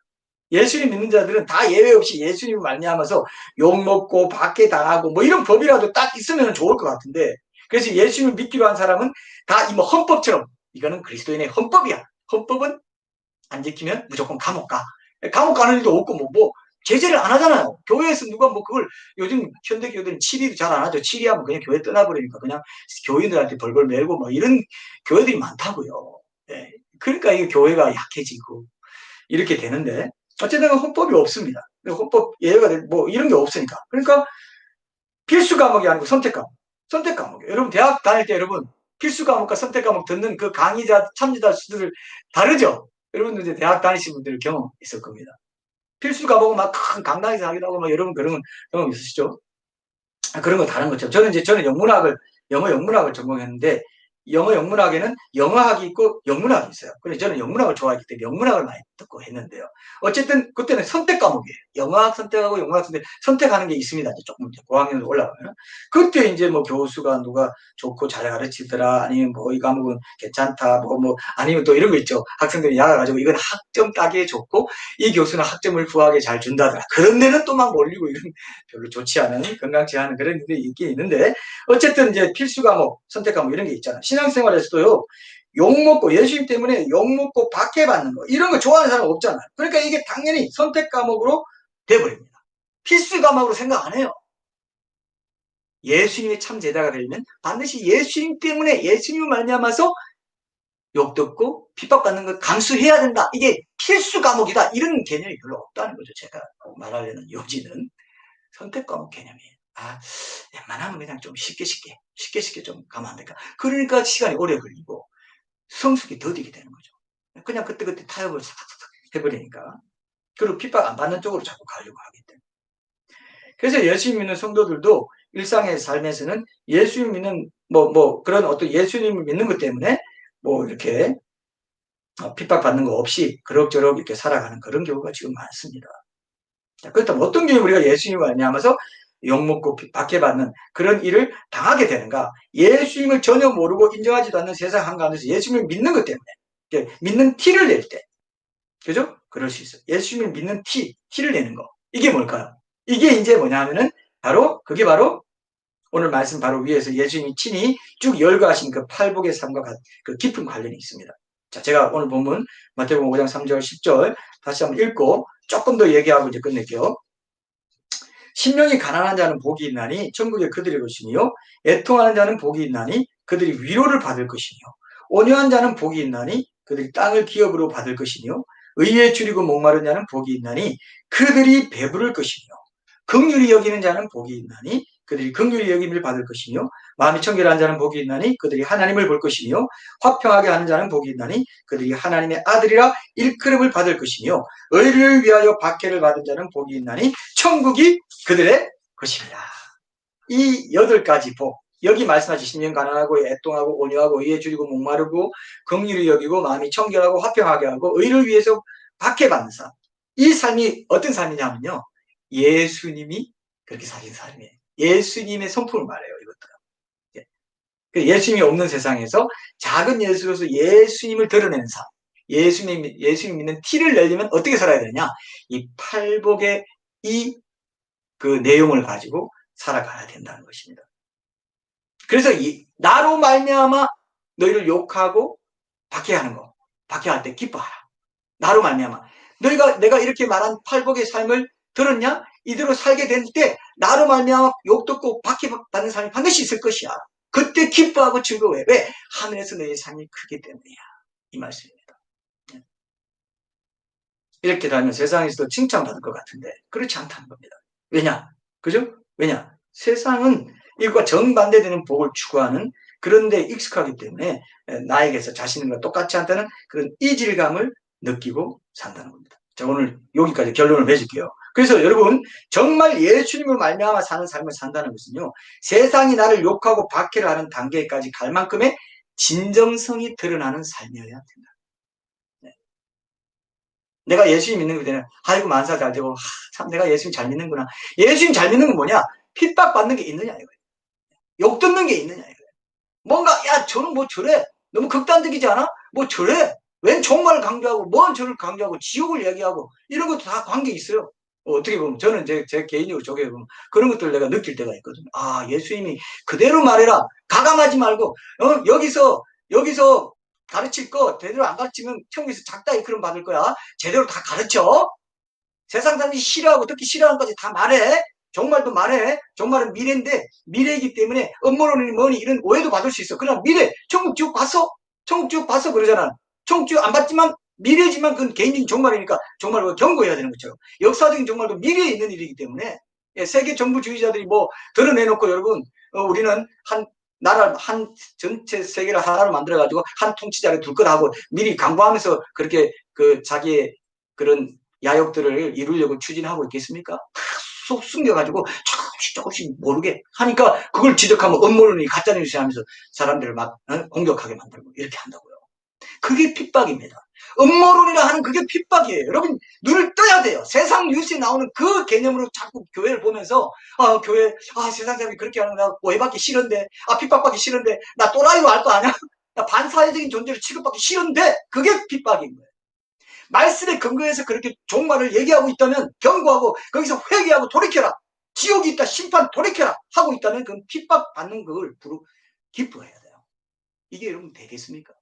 예수님 믿는 자들은 다 예외 없이 예수님을 말미암아서 욕먹고 박해당하고 뭐 이런 법이라도 딱 있으면 좋을 것 같은데, 그래서 예수님을 믿기로 한 사람은 다 이 뭐 헌법처럼 이거는 그리스도인의 헌법이야. 헌법은 안 지키면 무조건 감옥 가. 감옥 가는 일도 없고 뭐 제재를 안 하잖아요. 교회에서 누가 뭐 그걸, 요즘 현대 교회들은 치리도 잘 안 하죠. 치리하면 그냥 교회 떠나버리니까 그냥 교인들한테 벌벌 매고 뭐 이런 교회들이 많다고요. 예. 그러니까 이 교회가 약해지고 이렇게 되는데, 어쨌든 헌법이 없습니다. 헌법 예외가 뭐 이런 게 없으니까. 그러니까 필수 과목이 아니고 선택 과목. 선택 과목이에요. 여러분 대학 다닐 때 여러분 필수 과목과 선택 과목 듣는 그 강의자 참여자 수들 다르죠? 여러분들 이제 대학 다니신 분들 경험 있을 겁니다. 필수 과목은 막 큰 강당에서 하기도 하고 막 여러분 그런 경험 있으시죠? 그런 거 다른 거죠. 저는 영어 영문학을 전공했는데, 영어 영문학에는 영어학이 있고 영문학이 있어요. 그래서 저는 영문학을 좋아했기 때문에 영문학을 많이 듣고 했는데요. 어쨌든 그때는 선택 과목이에요. 영어학 선택하고 영문학 선택하는 게 있습니다. 이제 조금 이제 고학년으로 올라가면. 그때 이제 뭐 교수가 누가 좋고 잘 가르치더라, 아니면 뭐 이 과목은 괜찮다, 아니면 또 이런 거 있죠. 학생들이 야가가지고 이건 학점 따기에 좋고 이 교수는 학점을 후하게 잘 준다더라. 그런 데는 또 막 몰리고 이런 별로 좋지 않은, 건강치 않은 그런 일이 있긴 있는데, 어쨌든 이제 필수 과목, 선택 과목 이런 게 있잖아요. 신앙생활에서도요, 욕먹고, 예수님 때문에 욕먹고 박해받는 거, 이런 거 좋아하는 사람 없잖아요. 그러니까 이게 당연히 선택 과목으로 돼버립니다. 필수 과목으로 생각 안 해요. 예수님의 참 제자가 되려면 반드시 예수님 때문에, 예수님을 말미암아서 욕 듣고 핍박받는 걸 감수해야 된다. 이게 필수 과목이다. 이런 개념이 별로 없다는 거죠. 제가 말하려는 요지는 선택 과목 개념이에요. 웬만하면 그냥 좀 쉽게 좀 가면 안 될까. 그러니까 시간이 오래 걸리고 성숙이 더디게 되는 거죠. 그냥 그때 타협을 싹싹싹 해버리니까. 그리고 핍박 안 받는 쪽으로 자꾸 가려고 하기 때문에. 그래서 예수님 믿는 성도들도 일상의 삶에서는 예수님 믿는 그런 어떤 예수님을 믿는 것 때문에 뭐 이렇게 핍박받는 거 없이 그럭저럭 이렇게 살아가는 그런 경우가 지금 많습니다. 그렇다면 어떤 경우에 우리가 예수님을 말미암아서 욕먹고 박해받는 그런 일을 당하게 되는가? 예수님을 전혀 모르고 인정하지도 않는 세상 한가운데서 예수님을 믿는 것 때문에, 믿는 티를 낼 때, 그죠? 그럴 수 있어요. 예수님을 믿는 티를 내는 거. 이게 뭘까요? 이게 이제 뭐냐면은 그게 바로 오늘 말씀 바로 위에서 예수님이 친히 쭉 열거하신 그 팔복의 삶과 그 깊은 관련이 있습니다. 자, 제가 오늘 본문 마태복음 5장 3절 10절 다시 한번 읽고 조금 더 얘기하고 이제 끝낼게요. 심령이 가난한 자는 복이 있나니 천국에 그들의 것이니요, 애통하는 자는 복이 있나니 그들이 위로를 받을 것이니요, 온유한 자는 복이 있나니 그들이 땅을 기업으로 받을 것이니요, 의에 줄이고 목마른 자는 복이 있나니 그들이 배부를 것이니요, 긍휼히 여기는 자는 복이 있나니 그들이 긍휼히 여김을 받을 것이며, 마음이 청결한 자는 복이 있나니 그들이 하나님을 볼 것이며, 화평하게 하는 자는 복이 있나니 그들이 하나님의 아들이라 일컬음을 받을 것이며, 의를 위하여 박해를 받은 자는 복이 있나니 천국이 그들의 것입니다. 이 8가지 복, 여기 말씀하신 심령 가난하고 애통하고 온유하고 의에 줄이고 목마르고 긍휼히 여기고 마음이 청결하고 화평하게 하고 의를 위해서 박해받는 삶, 이 삶이 어떤 삶이냐면요, 예수님이 그렇게 사신 삶이에요. 예수님의 성품을 말해요, 이것들은. 예수님이 없는 세상에서 작은 예수로서 예수님을 드러내는 삶. 예수님 믿는 티를 내려면 어떻게 살아야 되냐? 이 팔복의 이 그 내용을 가지고 살아가야 된다는 것입니다. 그래서 나로 말미암아 너희를 욕하고 박해하는 거, 박해할 때 기뻐하라. 나로 말미암아 내가 이렇게 말한 팔복의 삶을 들었냐? 이대로 살게 될 때 나로 말미암아 욕 듣고 박해받는 사람이 반드시 있을 것이야. 그때 기뻐하고 즐거워해. 왜? 하늘에서 너희의 삶이 크기 때문이야. 이 말씀입니다. 이렇게 다니면 세상에서도 칭찬받을 것 같은데 그렇지 않다는 겁니다. 왜냐? 그죠? 왜냐? 세상은 이것과 정반대되는 복을 추구하는 그런데 익숙하기 때문에 나에게서 자신과 똑같지 않다는 그런 이질감을 느끼고 산다는 겁니다. 자, 오늘 여기까지 결론을 맺을게요. 그래서 여러분 정말 예수님을 말미암아 사는 삶을 산다는 것은요. 세상이 나를 욕하고 박해를 하는 단계까지 갈 만큼의 진정성이 드러나는 삶이어야 된다. 내가 예수님 믿는 그때는 아이고 만사 잘 되고 참 내가 예수님 잘 믿는구나. 예수님 잘 믿는 건 뭐냐? 핍박받는 게 있느냐 이거예요. 욕 듣는 게 있느냐 이거예요. 뭔가 야 저는 뭐 저래 너무 극단적이지 않아? 뭐 저래 웬 종말을 강조하고 뭔 저를 강조하고 지옥을 얘기하고 이런 것도 다 관계 있어요. 어떻게 보면 저는 제 개인적으로 저게 보면 그런 것들을 내가 느낄 때가 있거든요. 아 예수님이 그대로 말해라 가감하지 말고 여기서 가르칠 거 제대로 안 가르치면 천국에서 작다이 그런 받을 거야. 제대로 다 가르쳐. 세상 사람들이 싫어하고 특히 싫어하는 것까지 다 말해. 정말도 말해. 정말은 미래인데 미래이기 때문에 음모론이니 뭐니 이런 오해도 받을 수 있어. 그러나 미래 천국 지옥 봤어? 천국 지옥 봤어 그러잖아. 천국 지옥 안 봤지만 미래지만 그건 개인적인 정말이니까 정말 경고해야 되는 것처럼 역사적인 정말도 미래에 있는 일이기 때문에 세계 정부주의자들이 뭐 드러내놓고 여러분 우리는 한 나라 한 전체 세계를 하나로 만들어가지고 한 통치자를 둘 거라고 미리 강구하면서 그렇게 그 자기의 그런 야욕들을 이루려고 추진하고 있겠습니까? 쏙 숨겨가지고 조금씩 모르게 하니까 그걸 지적하면 음모론이 가짜뉴스 하면서 사람들을 막 공격하게 만들고 이렇게 한다고요. 그게 핍박입니다. 음모론이라 하는 그게 핍박이에요. 여러분 눈을 떠야 돼요. 세상 뉴스에 나오는 그 개념으로 자꾸 교회를 보면서 교회 세상 사람이 그렇게 하는 거 오해받기 싫은데 핍박받기 싫은데 나 또라이로 알 거 아냐? 나 반사회적인 존재로 취급받기 싫은데 그게 핍박인 거예요. 말씀에 근거해서 그렇게 종말을 얘기하고 있다면 경고하고 거기서 회개하고 돌이켜라. 지옥이 있다. 심판 돌이켜라. 하고 있다면 그건 핍박받는 걸 기뻐해야 돼요. 이게 여러분 되겠습니까?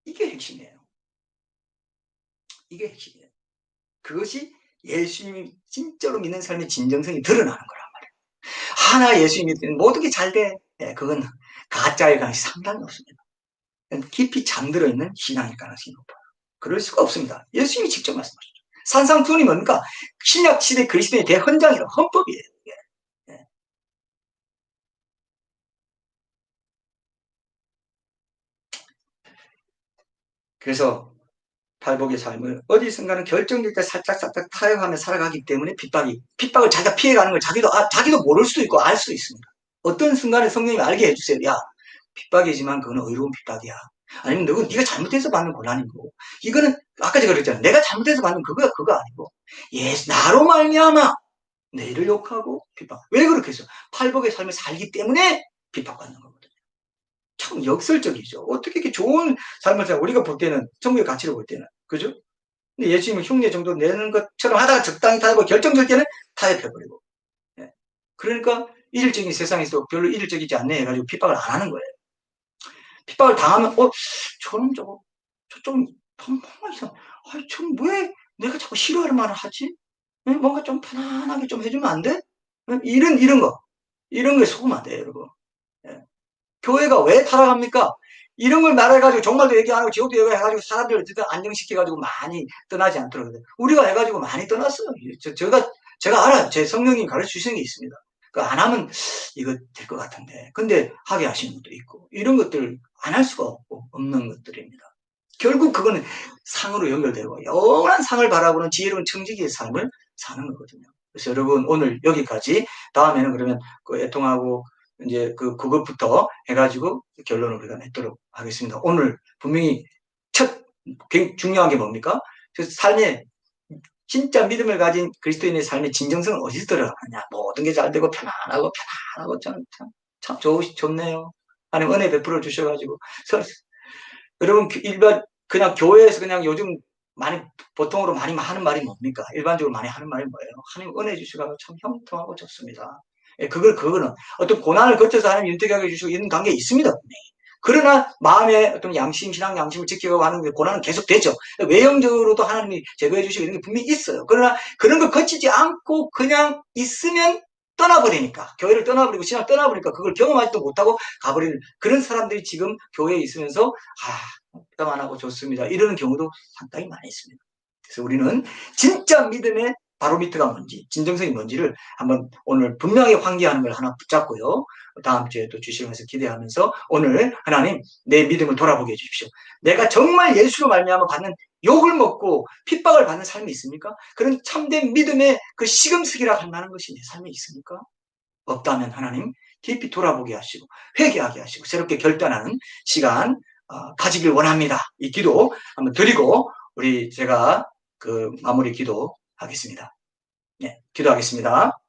이게 핵심이에요. 이게 핵심이에요. 그것이 예수님이 진짜로 믿는 삶의 진정성이 드러나는 거란 말이에요. 하나 예수님이 믿는 모든 게 잘 돼. 그건 가짜일 가능성이 상당히 높습니다. 깊이 잠들어 있는 신앙일 가능성이 높아요. 그럴 수가 없습니다. 예수님이 직접 말씀하셨죠. 산상투훈이 뭡니까? 신약시대 그리스도의 대헌장이라 헌법이에요. 예. 그래서 팔복의 삶을 어디선가는 결정될 때 살짝살짝 타협하며 살아가기 때문에 핍박을 자기가 피해가는 걸 자기도 모를 수도 있고 알 수도 있습니다. 어떤 순간에 성령님이 알게 해주세요. 야, 핍박이지만 그건 의로운 핍박이야. 아니면 네가 잘못해서 받는 곤란이고 이거는 아까 제가 그랬잖아요. 내가 잘못해서 받는 그거 아니고 나로 말미암아 너희를 욕하고 핍박. 왜 그렇게 했어? 팔복의 삶을 살기 때문에 핍박받는 거거든요. 참 역설적이죠. 어떻게 이렇게 좋은 삶을 살 우리가 볼 때는 천국의 가치로 볼 때는 그죠? 근데 예수님은 흉내 정도 내는 것처럼 하다가 적당히 타협하고 결정될 때는 타협해버리고. 예. 그러니까 이질적인 세상에서 별로 이질적이지 않네 해가지고 핍박을 안 하는 거예요. 핍박을 당하면 저놈 저좀 평범한 이상 좀 왜 내가 자꾸 싫어하는 말을 하지? 뭔가 좀 편안하게 좀 해주면 안 돼? 이런 거에 속으면 안 돼요 여러분. 예. 교회가 왜 타락합니까? 이런 걸 말해가지고 정말도 얘기 안 하고 지옥도 얘기해가지고 사람들을 어쨌든 안정시켜가지고 많이 떠나지 않도록 우리가 해가지고 많이 떠났어요. 제가 알아요. 제 성령님 가르쳐주시는 게 있습니다. 안 하면 이거 될 것 같은데. 근데 하게 하시는 것도 있고 이런 것들 안 할 수가 없는 것들입니다. 결국 그거는 상으로 연결되고 영원한 상을 바라보는 지혜로운 청지기의 삶을 사는 거거든요. 그래서 여러분 오늘 여기까지 다음에는 그러면 그 애통하고 이제 그것부터 해가지고 결론을 우리가 맺도록 하겠습니다. 오늘 분명히 첫 중요한 게 뭡니까? 삶의 진짜 믿음을 가진 그리스도인의 삶의 진정성은 어디서 들어가느냐? 모든 게 잘 되고 편안하고 참 좋네요. 하나님 은혜 베풀어 주셔가지고 여러분 일반 그냥 교회에서 그냥 요즘 많이, 보통으로 많이 하는 말이 뭡니까? 일반적으로 많이 하는 말이 뭐예요? 하나님 은혜 주시고 참 형통하고 좋습니다. 예, 그거는 어떤 고난을 거쳐서 하나님 윤택하게 해주시고 이런 관계에 있습니다. 분명히. 그러나 마음의 어떤 양심, 신앙 양심을 지키고 하는 고난은 계속 되죠. 외형적으로도 하나님이 제거해 주시고 이런 게 분명히 있어요. 그러나 그런 걸 거치지 않고 그냥 있으면 떠나버리니까, 교회를 떠나버리고 신앙을 떠나버리니까 그걸 경험하지도 못하고 가버리는 그런 사람들이 지금 교회에 있으면서 묵상 안 하고 좋습니다, 이러는 경우도 상당히 많이 있습니다. 그래서 우리는 진짜 믿음의 바로미터가 뭔지, 진정성이 뭔지를 한번 오늘 분명히 환기하는 걸 하나 붙잡고요. 다음 주에 또 주시면서 기대하면서 오늘 하나님 내 믿음을 돌아보게 해주십시오. 내가 정말 예수로 말미암아 받는 욕을 먹고 핍박을 받는 삶이 있습니까? 그런 참된 믿음의 그 시금석이라 할 만한 것이 내 삶에 있습니까? 없다면 하나님 깊이 돌아보게 하시고 회개하게 하시고 새롭게 결단하는 시간 가지길 원합니다. 이 기도 한번 드리고 제가 그 마무리 기도하겠습니다. 네, 기도하겠습니다.